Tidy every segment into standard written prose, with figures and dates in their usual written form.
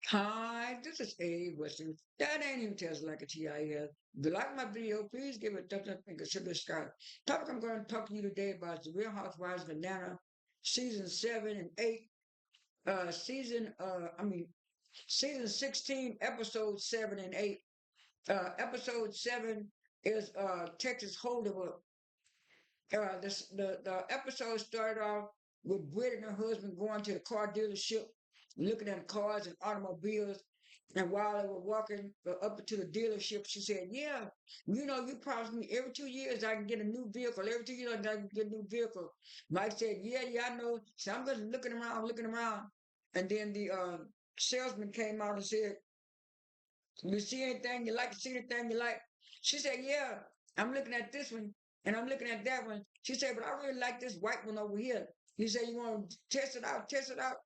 Hi, this is A. Western. That ain't even tells like a TIS. If you like my video, please give it a thumbs up and consider subscribe. Topic I'm going to talk to you today about is the Real Housewives of Atlanta, season 7 and 8. Season 16, episode 7 and 8. Episode 7 is Texas Hold'em Up. The episode started off with Brit and her husband going to the car dealership, looking at cars and automobiles. And while they were walking up to the dealership, she said, "Yeah, you promised me every 2 years I can get a new vehicle. Every 2 years I can get a new vehicle." Mike said, "Yeah, I know." So I'm just looking around, looking around. And then the salesman came out and said, "You see anything you like? See anything you like?" She said, "Yeah, I'm looking at this one and I'm looking at that one." She said, "But I really like this white one over here." He said, "You want to test it out? Test it out?"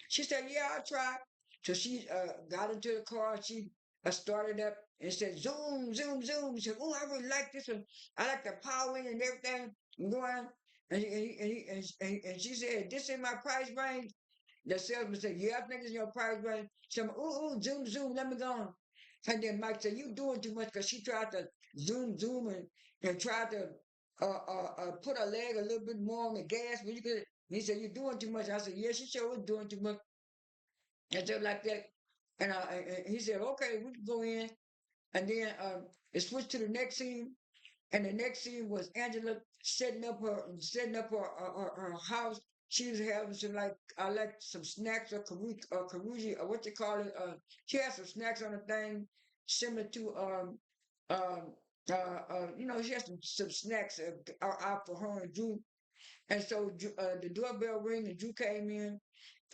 She said, "Yeah, I'll try." So she got into the car. She started up and said, "Zoom, zoom, zoom." She said, "Oh, I really like this one. I like the power in and everything." And going, and she said, "This in my price range." The salesman said, "Yeah, I think it's your price range." She said, "Ooh, zoom, zoom, let me go on." And then Mike said, "You doing too much," because she tried to zoom, and tried to put her leg a little bit more on the gas. But you could, he said, "You're doing too much." I said, "Yeah, she sure was doing too much." And stuff like that. And he said, "Okay, we can go in." And then it switched to the next scene. And the next scene was Angela setting up her house. She was having some like I like some snacks or karuji or what you call it. She had some snacks on the thing, similar to she had some snacks out for her and Drew. And so the doorbell rang and Drew came in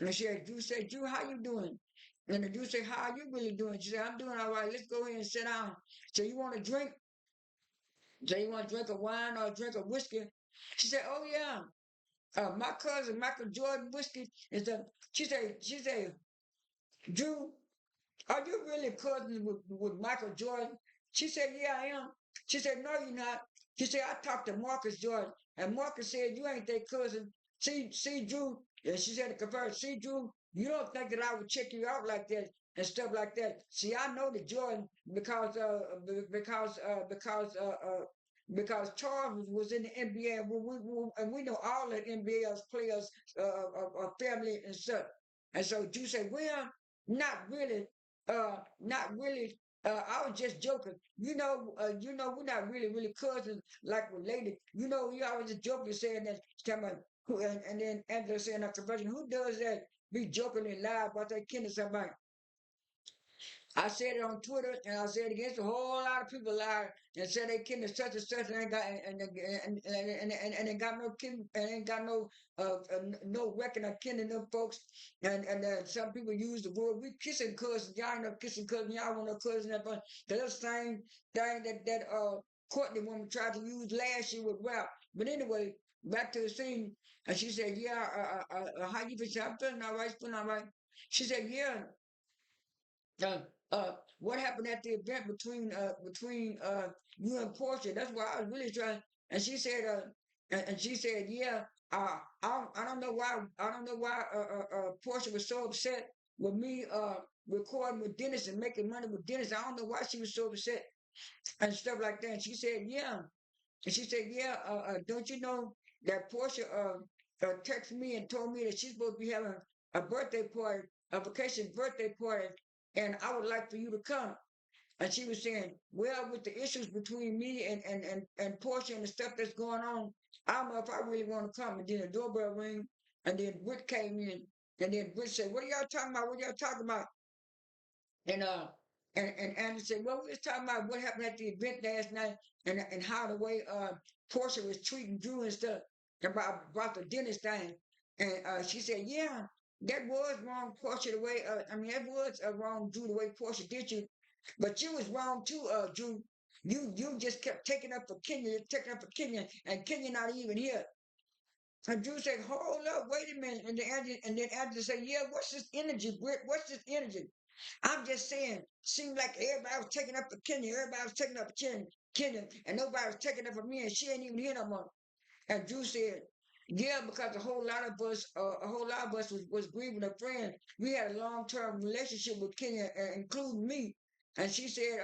and Drew said, "Drew, how you doing?" And the Drew said, "How are you really doing?" She said, "I'm doing all right. Let's go ahead and sit down." So you want to drink? So you want to drink a wine or drink a whiskey? She said, "Oh yeah, my cousin Micheal Jordon whiskey is the." She said, "Drew, are you really cousins with Micheal Jordan?" She said, "Yeah, I am." She said, "No, you're not." She said, "I talked to Marcus Jordan, and Marcus said you ain't their cousin." See, Drew, and she said to convert, "See, Drew, you don't think that I would check you out like that and stuff like that." See, I know the Jordan because Charles was in the NBA, and we know all the NBA players, family and stuff. And so Drew said, "Well, not really, not really. I was just joking. We're not really cousins, like related. You always just joking saying that, talking about and then Angela saying a conversion. Who does that? Be joking and lie about that kid or somebody. I said it on Twitter and I said it against a whole lot of people lied and said they kidding such and such and ain't got and ain't got no kidding and ain't got no record of kidding them folks and some people use the word we kissing cousins. Y'all ain't no kissing cousin. Y'all want no cousin that but the same thing that Courtney woman tried to use last year with rap. But anyway, back to the scene and she said, "Yeah, how you been? I'm feeling all right, feeling all right." She said, "Yeah, uh, what happened at the event between you and Porsha?" That's why I was really trying. And she said, and she said, "Yeah, I don't know why Porsha was so upset with me recording with Dennis and making money with Dennis. I don't know why she was so upset and stuff like that." And she said, "Yeah," and she said, "Yeah, don't you know that Porsha texted me and told me that she's supposed to be having a birthday party, a vacation birthday party, and I would like for you to come." And she was saying, "Well, with the issues between me and Porsha and the stuff that's going on, I don't know if I really want to come." And then the doorbell rang, and then Brit came in, and then Brit said, "What are y'all talking about? What are y'all talking about?" And Andrew said, "Well, we was talking about what happened at the event last night and how the way Porsha was treating Drew and stuff about the dentist thing." And she said, "Yeah, that was wrong, Porsha, the way that was wrong, Drew, the way Porsha did you. But you was wrong too, Drew. You just kept taking up for Kenya, taking up for Kenya, and Kenya not even here." And Drew said, "Hold up, wait a minute." And then Andrew said, "Yeah, what's this energy, Britt? What's this energy?" I'm just saying, seemed like everybody was taking up for Kenya, everybody was taking up for Kenya, and nobody was taking up for me, and she ain't even here no more. And Drew said, Yeah, because a whole lot of us was grieving a friend. We had a long-term relationship with Kenya, including me. And she said,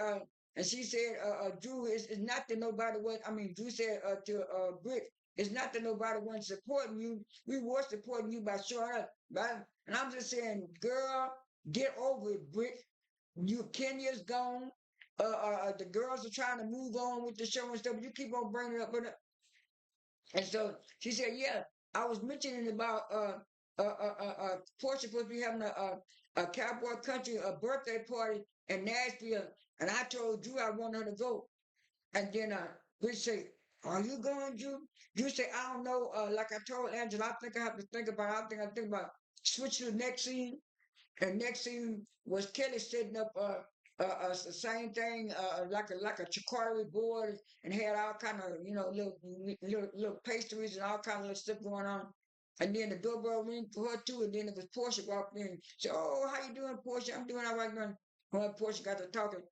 Drew, it's not that nobody was, I mean, Drew said to Brit, it's not that nobody wasn't supporting you. We were supporting you by showing up. Right? And I'm just saying, girl, get over it, Brit. Kenya's gone. The girls are trying to move on with the show and stuff. You keep on bringing it up, and so she said, "Yeah, I was mentioning about Porsha supposed to be having a cowboy country a birthday party in Nashville, and I told Drew I want her to go." And then we say, "Are you going, Drew?" Drew said, "I don't know. Like I told Angela, I think I have to think about. I think about switch to the next scene." And next thing was Kelly setting up the same thing, like a charcuterie board, and had all kind of little pastries and all kind of little stuff going on. And then the doorbell ring for her too, and then it was Porsha walked in. Said, "Oh, how you doing, Porsha? I'm doing all right." Her and Porsha got to talking,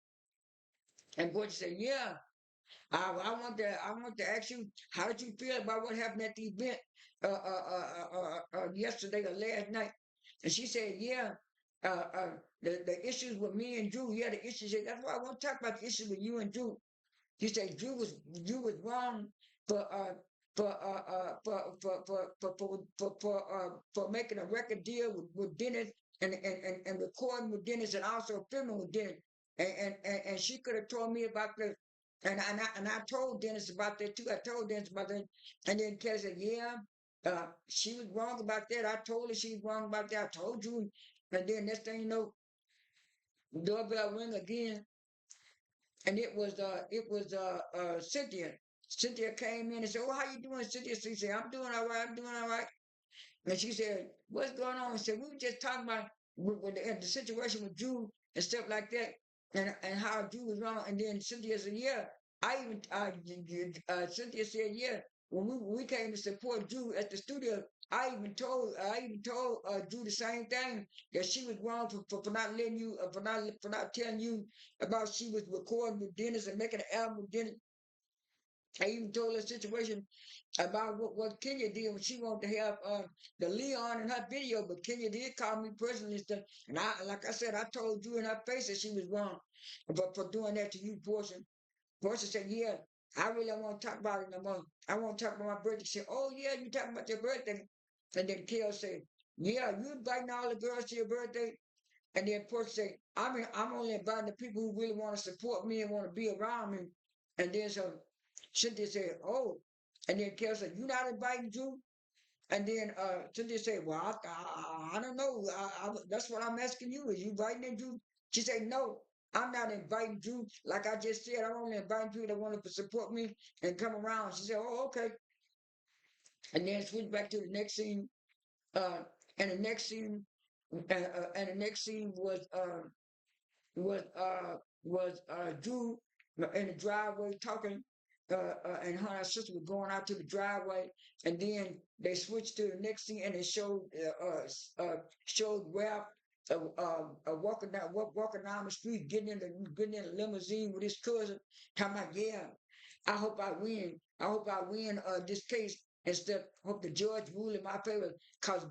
and Porsha said, "Yeah, I want to ask you, how did you feel about what happened at the event yesterday or last night?" And she said, "Yeah, the issues with me and Drew, yeah, the issues. That's why I want to talk about the issues with you and Drew." He said Drew was wrong for for making a record deal with Dennis and recording with Dennis and also filming with Dennis. And she could have told me about the and I told Dennis about that too. I told Dennis about that. And then Kelly said, "Yeah, she was wrong about that. I told her she was wrong about that. I told you." And then next thing you know, doorbell ring again, and it was Cynthia. Cynthia came in and said, "Oh, how you doing, Cynthia?" She said, "I'm doing all right. I'm doing all right." And she said, "What's going on?" I said, "We were just talking about with the situation with Drew and stuff like that, and how Drew was wrong." And then Cynthia said, "Yeah, I even Cynthia said, yeah, when we came to support Drew at the studio, I even told Drew the same thing, that she was wrong for not letting you for not telling you about she was recording with Dennis and making an album with Dennis. I even told her situation about what Kenya did when she wanted to have the Leon in her video, but Kenya did call me personally and stuff. And like I said, I told you in her face that she was wrong for doing that to you, Portia. Portia said, "Yeah, I really don't want to talk about it no more. I want to talk about my birthday." She said, "Oh yeah, you talking about your birthday?" And then Kel said, "Yeah, you inviting all the girls to your birthday?" And then Portia said, I'm only inviting the people who really want to support me and want to be around me." And then so Cynthia said, "Oh." And then Kel said, "You not inviting Drew?" And then Cynthia said, "Well, I don't know. That's what I'm asking you. Is you inviting Drew?" She said, "No, I'm not inviting Drew. Like I just said, I'm only inviting people that want to support me and come around." She said, "Oh, okay." And then switch back to the next scene. Uh, and the next scene, and the next scene was Drew in the driveway talking, and her and her sister were going out to the driveway, and then they switched to the next scene, and they showed Ralph walking down the street, getting in a limousine with his cousin, talking about, "Yeah, I hope I win. I hope I win this case." Instead, hope the judge rule in my favor, cause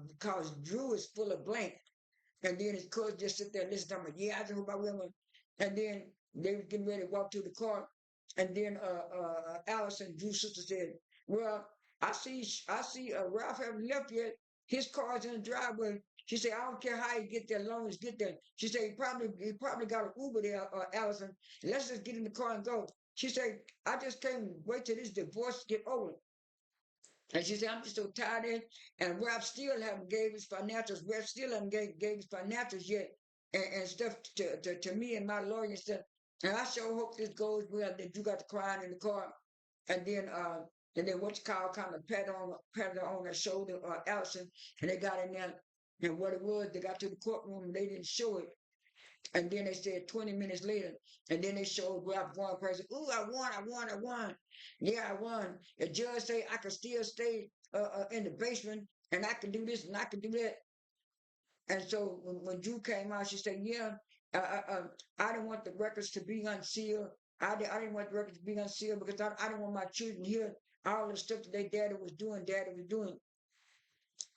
Drew is full of blank. And then his cousin just sit there and listen to him. "Yeah, I just hope I will." And then they was getting ready to walk to the car. And then Allison, Drew's sister, said, "Well, I see Ralph haven't left yet. His car's in the driveway." She said, "I don't care how he get there, as long as he get there." She said, he probably got an Uber there, Allison. Let's just get in the car and go." She said, "I just can't wait till this divorce get over." And she said, "I'm just so tired of it." And Ralph still haven't gave his financials. Ralph still haven't gave his financials yet and stuff to me and my lawyer and stuff. And I sure hope this goes well, that you got to crying in the car. And then what's called kind of patted her on her shoulder, Allison, and they got in there. And what it was, they got to the courtroom and they didn't show it. And then they said 20 minutes later, and then they showed Ralph going crazy. "Ooh, I won, I won, I won. Yeah, I won. The judge say I can still stay in the basement, and I can do this and I can do that." And so when Drew came out, she said, "Yeah, uh, uh, uh, I didn't want the records to be unsealed. I didn't want the records to be unsealed because I didn't want my children to hear all the stuff that their daddy was doing, daddy was doing."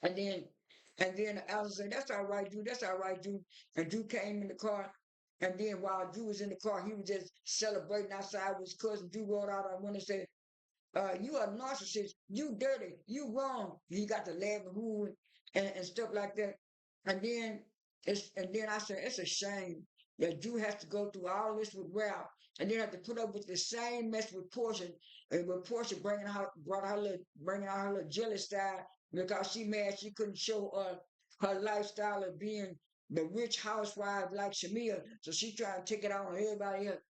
And then, Alice said, "That's all right, Drew. That's all right, Drew." And Drew came in the car. And then while Drew was in the car, he was just celebrating outside with his cousin. Drew rolled out on one and said, "You are a narcissist. You dirty. You wrong." He got to laugh and who and stuff like that. And then I said, it's a shame that Drew has to go through all this with Ralph, and then have to put up with the same mess with Porsha, and with Porsha bringing out her little jealous side because she mad she couldn't show her lifestyle of being the rich housewife like Shamia, so she trying to take it out on everybody else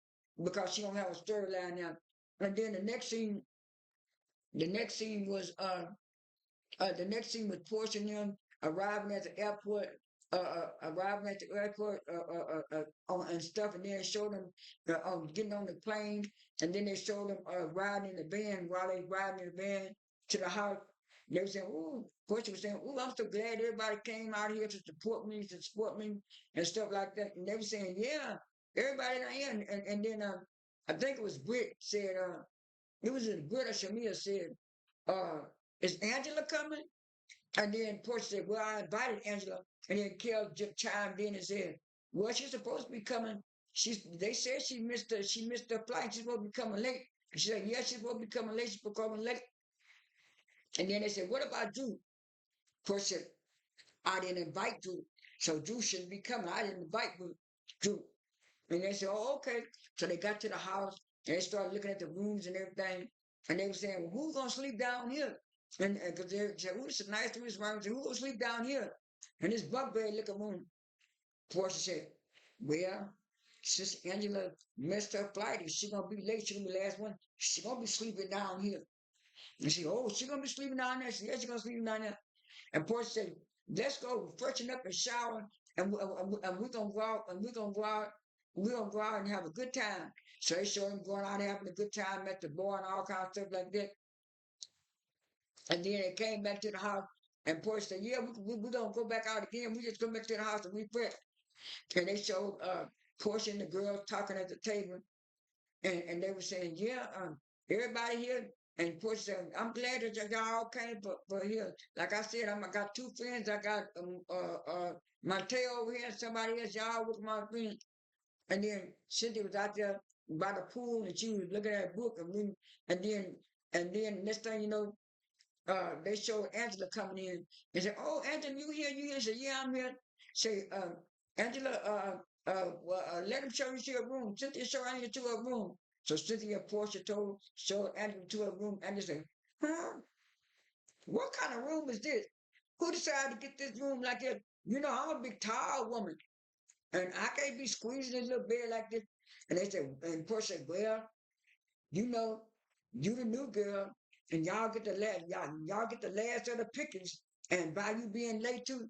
because she don't have a storyline now. And then the next scene was Porsche and them arriving at the airport, and stuff, and then they showed them getting on the plane, and then they showed them riding in the van while they riding in the van to the house. They were saying, "Ooh," Porsche was saying, "Ooh, I'm so glad everybody came out here to support me, and stuff like that." And they were saying, "Yeah, everybody out here," and then I think it was Brit said, it was in Brit or Shamia said, uh, "Is Angela coming?" And then Portia said, "Well, I invited Angela." And then Kel just chimed in and said, "Well, she's supposed to be coming. They said she missed her flight. She's supposed to be coming late." And she said, "Yeah, she's supposed to be coming late. She's supposed to be coming late." And then they said, "What about Drew?" Portia said, "I didn't invite Drew. So Drew shouldn't be coming. I didn't invite Drew." And they said, "Oh, okay." So they got to the house and they started looking at the rooms and everything. And they were saying, "Well, who's gonna sleep down here?" And because they said, "Well, it's a nice room." Who's gonna sleep down here? And this bunk bed looking room. Portia said, "Well, since Angela missed her flight and she gonna be late, she gonna be the last one. She gonna be sleeping down here." And she, "Oh, she gonna be sleeping down there." She said, "Yeah, she gonna sleep down there." And Portia said, "Let's go freshen up and shower, and we're gonna go out, and we're gonna go out and have a good time." So they showed him going out and having a good time at the bar and all kinds of stuff like that. And then they came back to the house, and Portia said, "Yeah, we're gonna go back out again. We just go back to the house and refresh." And they showed Portia and the girls talking at the table, and they were saying, "Yeah, everybody here." And Portia said, "I'm glad that y'all came for here. Like I said, I got two friends. I got Micheal over here and somebody else. Y'all with my friends." And then Cynthia was out there by the pool, and she was looking at a book, and then next thing you know, they showed Angela coming in and said, "Oh, Angela, you here? You here?" She said, "Yeah, I'm here." Say, "Angela, let him show you to your room. Cynthia, show Angela to her room." So Cynthia Portia showed Angela to her room. Angela said, "Huh? What kind of room is this? Who decided to get this room like this? You know, I'm a big tall woman, and I can't be squeezing this little bed like this." And they said, and Portia said, "Well, you know, you the new girl, and y'all get the last of the pickings, and by you being late too."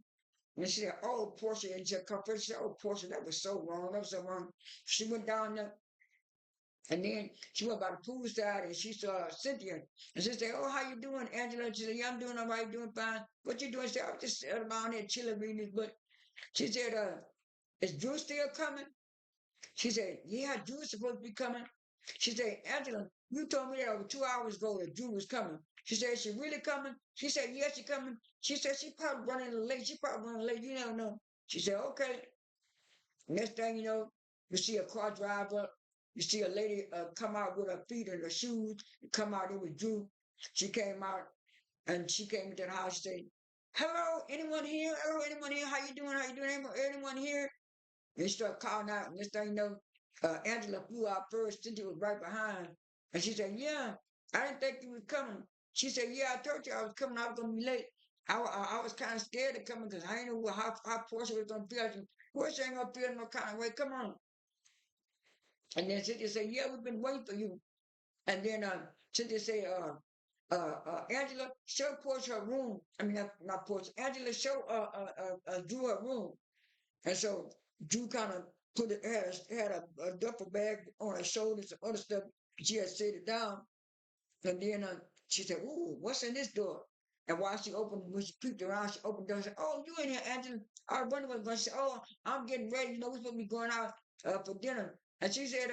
And she said, "Oh, Portia," and she said, "Oh, Portia, that was so wrong. That was so wrong." She went down there, and then she went by the pool side, and she saw Cynthia, and she said, "Oh, how you doing, Angela?" And she said, "Yeah, I'm doing all right, doing fine. What you doing?" She said, "I'm just sitting around here chilling, reading this book." She said, "Is Drew still coming?" She said, "Yeah, Drew's supposed to be coming." She said, "Angela, you told me that over 2 hours ago that Drew was coming." She said, "Is she really coming?" She said, "Yes, she's coming." She said, "She probably running late. She probably running late. You never know." She said, "Okay." Next thing you know, you see a car drive up. You see a lady come out with her feet in her shoes. Come out, it was Drew. She came out and she came into the house and said, "Hello, anyone here? Hello, anyone here? How you doing? How you doing? Anyone here?" And he started calling out, and this thing you know, Angela flew out first. Cynthia was right behind. And she said, "Yeah, I didn't think you was coming." She said, "Yeah, I told you I was coming. I was going to be late. I was kind of scared of coming because I didn't know how Portia was going to feel. Portia ain't going to feel no kind of way. Come on." And then Cynthia said, "Yeah, we've been waiting for you." And then Cynthia said, "Angela, show Portia her room. I mean, not Portia. Angela, show Drew her room." And so Drew kind of had a duffel bag on her shoulders and other stuff. She had set it down, and then she said, "Ooh, what's in this door?" And while she opened, when she peeked around, she opened the door and said, "Oh, you in here, Angela?" I wonder what's going to say. "Oh, I'm getting ready. You know, we're supposed to be going out for dinner." And she said,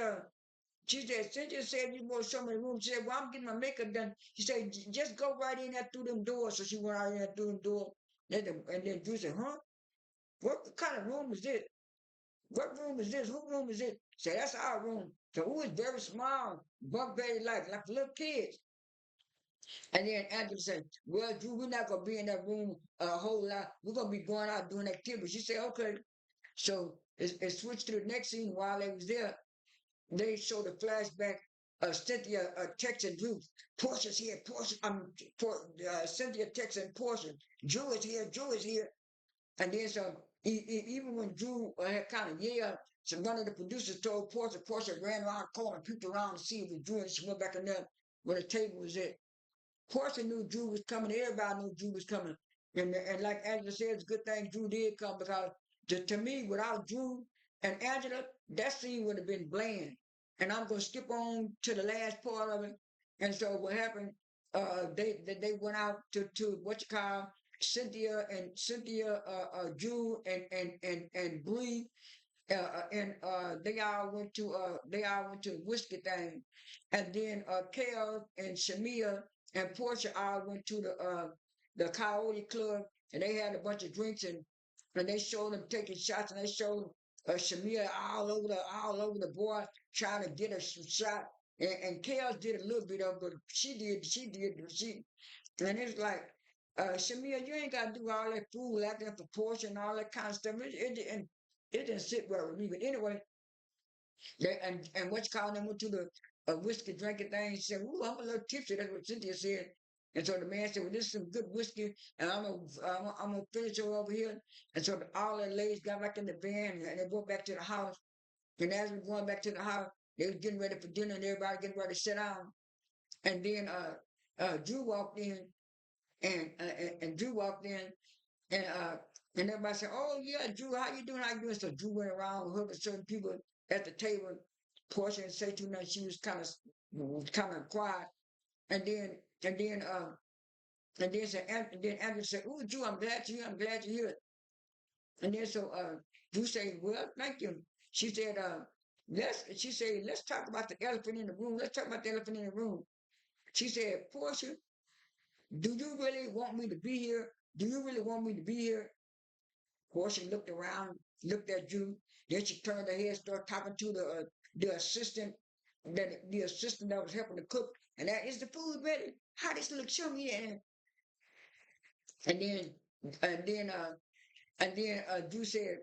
"Cynthia said you want to show me the room." She said, "Well, I'm getting my makeup done." She said, "Just go right in there through them doors." So she went out in there through them doors. And then Drew said, huh? What kind of room is this? What room is this? Who room is it? Say, that's our room. So it was very small, bunk bed like little kids. And then Angela said, well, Drew, we're not going to be in that room a whole lot. We're going to be going out doing activities. She said, okay. So it switched to the next scene while they was there. They showed a flashback of Cynthia texting Drew. Portia's here. Cynthia texting Portia. Drew is here. Drew is here. And then so even when Drew had kind of yelled, so one of the producers told Portia ran around the corner, peeked around to see if it was Drew, and she went back in there where the table was at. Portia knew Drew was coming. Everybody knew Drew was coming. And like Angela said, it's a good thing Drew did come because to me, without Drew and Angela, that scene would have been bland. And I'm going to skip on to the last part of it. And so what happened, they went out to what you call Cynthia, Drew and Bree and they all went to the whiskey thing, and then Kel and Shamia and Portia all went to the Coyote Club, and they had a bunch of drinks and they showed them taking shots, and they showed Shamia all over the board trying to get a shot, and Kel did a little bit of, it, but she and it's like. Shamia, you ain't gotta do all that fool acting for Portia and all that kind of stuff. And it didn't sit well with me. But anyway, and what you call them went to the whiskey drinking thing. She said, "Ooh, I'm a little tipsy." That's what Cynthia said. And so the man said, "Well, this is some good whiskey, and I'm gonna finish it over here." And so all the ladies got back in the van and they went back to the house. And as we were going back to the house, they was getting ready for dinner and everybody getting ready to sit down. And then Drew walked in, and Drew walked in, and everybody said, "Oh yeah, Drew, how you doing? How you doing?" So Drew went around hugging certain people at the table. Portia didn't say too much. She was kind of quiet. And then and then uh and then Andrew said, "Oh, Drew, I'm glad to hear. I'm glad to hear it." And then so Drew said, "Well, thank you." She said, let's talk about the elephant in the room. Let's talk about the elephant in the room." She said, "Portia, do you really want me to be here? Do you really want me to be here?" Portia looked around, looked at Drew. Then she turned her head, started talking to the assistant, the assistant that was helping the cook. And that is the food ready? How this look? Show me that. And then, and then, uh, and then Drew said,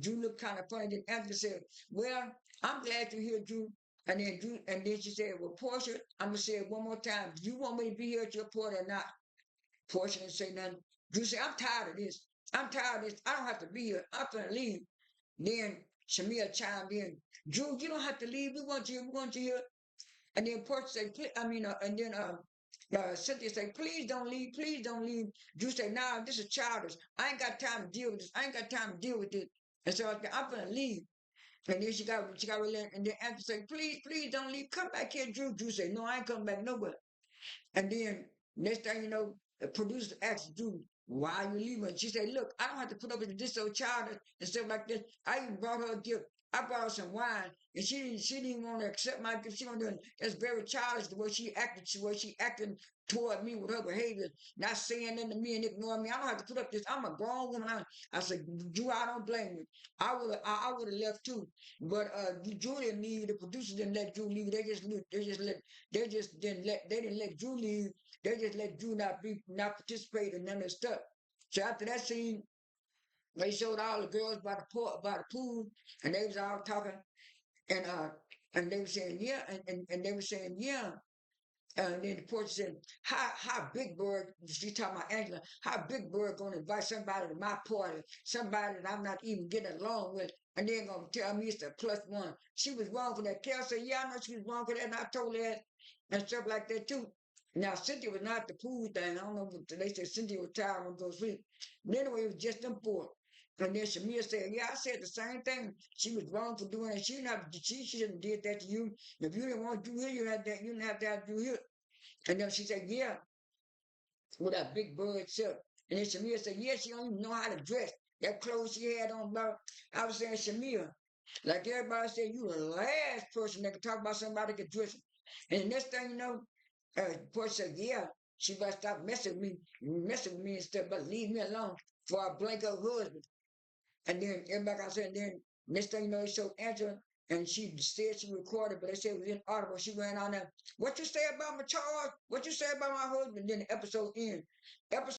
Drew looked kind of funny. Then Angela said, "Well, I'm glad you're here, Drew." And then she said, "Well, Portia, I'm gonna say it one more time. Do you want me to be here at your party or not?" Portia didn't say nothing. Drew said, "I'm tired of this. I'm tired of this. I don't have to be here. I'm gonna leave." Then Shamia chimed in, "Drew, you don't have to leave. We want you. We want you here." And then Portia said, and then Cynthia said, "Please don't leave. Please don't leave." Drew said, "Nah, this is childish. I ain't got time to deal with this. I ain't got time to deal with this." And so I said, "I'm gonna leave." And then she got really, and then after said, "Please, please don't leave. Come back here, Drew." Drew said, "No, I ain't coming back nowhere." And then next thing you know, the producer asked Drew, "Why are you leaving?" She said, "Look, I don't have to put up with this so childish and stuff like this. I even brought her a gift. I brought her some wine, and she didn't want to accept my gift. She don't do it. That's very childish the way she acted. The way she acting toward me with her behavior, not saying nothing to me and ignoring me. I don't have to put up this. I'm a grown woman." I said, "Drew, I don't blame you. I would have left too, but Drew didn't leave. The producers didn't let Drew leave. They didn't let Drew leave. They just let Drew not participate in none of the stuff." So after that scene, they showed all the girls by the pool, and they was all talking, and they were saying yeah, and they were saying yeah. And then the porch said, "How Big Bird," she talking about Angela, "how Big Bird gonna invite somebody to my party, somebody that I'm not even getting along with, and they're gonna tell me it's a plus one." She was wrong for that. Kel said, "Yeah, I know she was wrong for that, and I told her that," and stuff like that too. Now Cynthia was not the pool thing. I don't know, but they said Cynthia was tired and go to sleep. But anyway, it was just them four. And then Shamia said, "Yeah, I said the same thing. She was wrong for doing it. She shouldn't have did that to you. If you didn't want to do here, you didn't have to do here." And then she said, "Yeah," with that big bird shirt. And then Shamia said, "Yeah, she don't even know how to dress. That clothes she had on, bro." I was saying, Shamia, like everybody said, you the last person that could talk about somebody that could dress. And the next thing you know, Portia said, "Yeah." She better stop messing with me and stuff, but leave me alone before I blank her husband. And then everybody I said, then next thing you know, it showed Angela, and she said she recorded, but they said it was inaudible. She ran on there, what you say about my charge? What you say about my husband? And then the episode ends. Episode